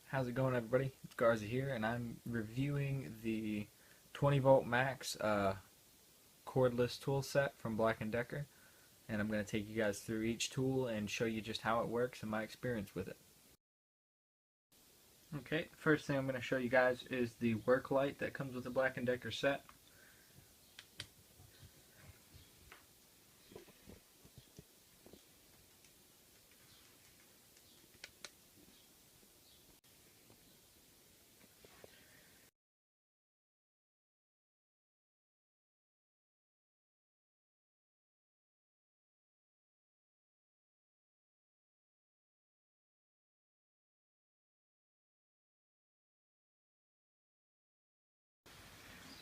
How's it going, everybody? It's Garza here, and I'm reviewing the 20 volt max cordless tool set from BLACK+DECKER, and I'm going to take you guys through each tool and show you just how it works and my experience with it. Okay, first thing I'm going to show you guys is the work light that comes with the BLACK+DECKER set.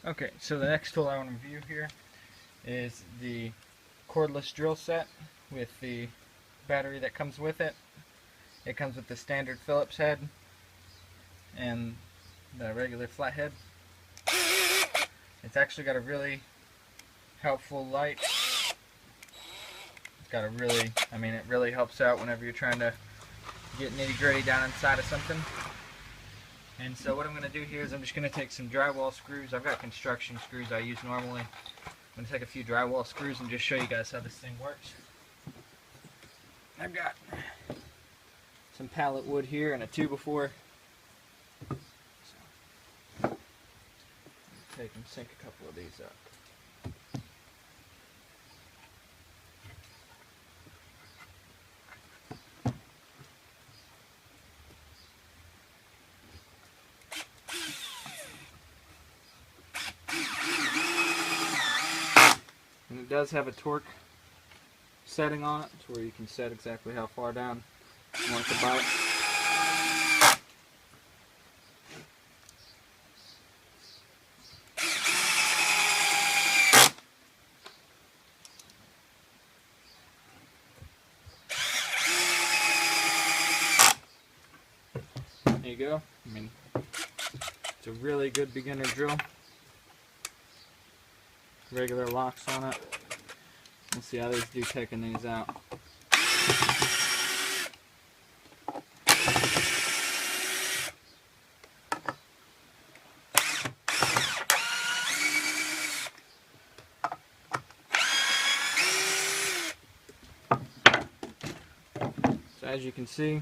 Okay, so the next tool I want to review here is the cordless drill set with the battery that comes with it. It comes with the standard Phillips head and the regular flathead. It's actually got a really helpful light. It's got a really, it really helps out whenever you're trying to get nitty gritty down inside of something. And so what I'm going to do here is I'm just going to take some drywall screws. I've got construction screws I use normally. I'm going to take a few drywall screws and just show you guys how this thing works. I've got some pallet wood here and a 2x4. So, take and sink a couple of these up. And it does have a torque setting on it, to where you can set exactly how far down you want it to bite. There you go. It's a really good beginner drill. Regular locks on it. Let's see how these do taking these out. So as you can see,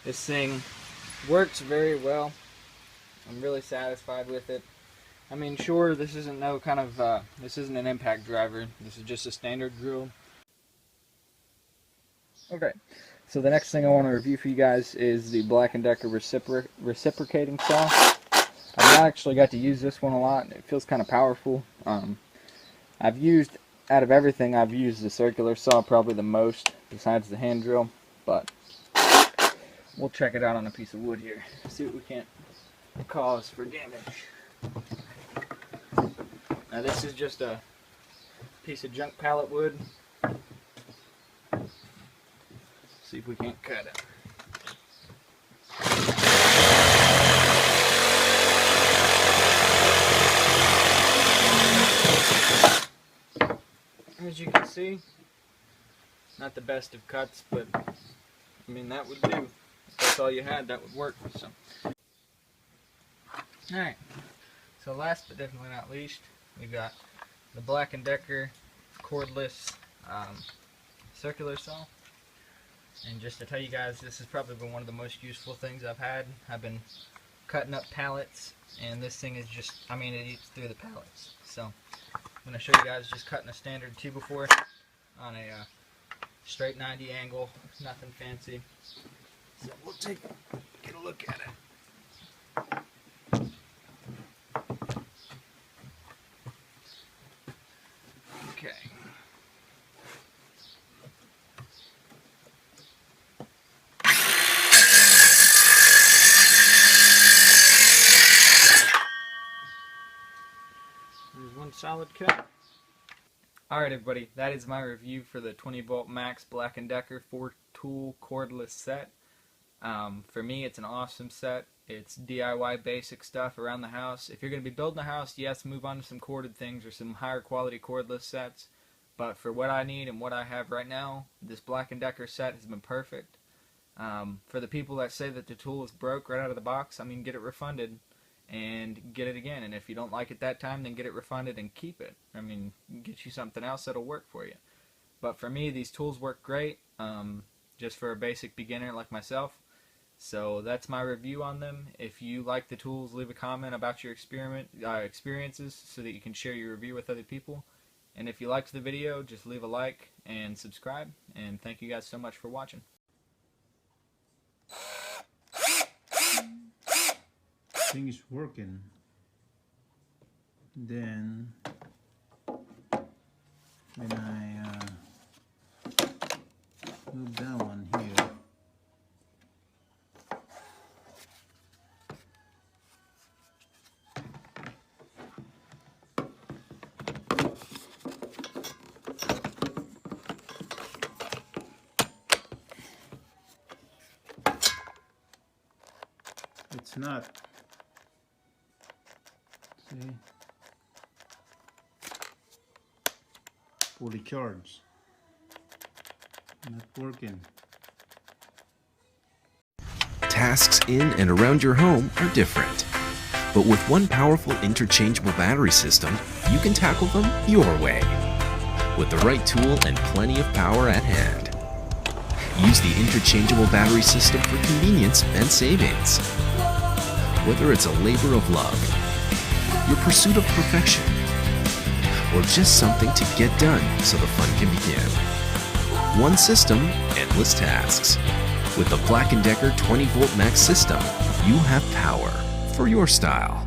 this thing works very well. I'm really satisfied with it. Sure, this isn't this isn't an impact driver. This is just a standard drill. Okay, so the next thing I want to review for you guys is the BLACK+DECKER reciprocating saw. I've not actually got to use this one a lot. It feels kind of powerful. Out of everything, I've used the circular saw probably the most, besides the hand drill. But we'll check it out on a piece of wood here. See what we can't cause for damage. Now this is just a piece of junk pallet wood. See if we can't cut it. As you can see, not the best of cuts, but that would do. If that's all you had, that would work. So, alright. So last but definitely not least, we've got the BLACK+DECKER cordless circular saw. And just to tell you guys, this has probably been one of the most useful things I've had. I've been cutting up pallets, and this thing is just, it eats through the pallets. So I'm going to show you guys just cutting a standard 2x4 on a straight 90 angle, nothing fancy. So we'll get a look at it. Okay. There's one solid cut. Alright everybody, that is my review for the 20 volt max BLACK+DECKER 4-tool cordless set. For me, it's an awesome set. It's DIY basic stuff around the house. If you're going to be building a house, yes, move on to some corded things or some higher quality cordless sets. But for what I need and what I have right now, this BLACK+DECKER set has been perfect. For the people that say that the tool is broke right out of the box, I mean, get it refunded and get it again. And if you don't like it that time, then get it refunded and keep it. I mean, get you something else that'll work for you. But for me, these tools work great, just for a basic beginner like myself. So that's my review on them. If you like the tools, leave a comment about your experiences so that you can share your review with other people. And if you liked the video, just leave a like and subscribe. And thank you guys so much for watching. Thing is working. Then when I move that one here, it's not. See? Fully charged. Not working. Tasks in and around your home are different. But with one powerful interchangeable battery system, you can tackle them your way. With the right tool and plenty of power at hand. Use the interchangeable battery system for convenience and savings. Whether it's a labor of love, your pursuit of perfection, or just something to get done so the fun can begin. One system, endless tasks. With the BLACK+DECKER 20-volt max system, you have power for your style.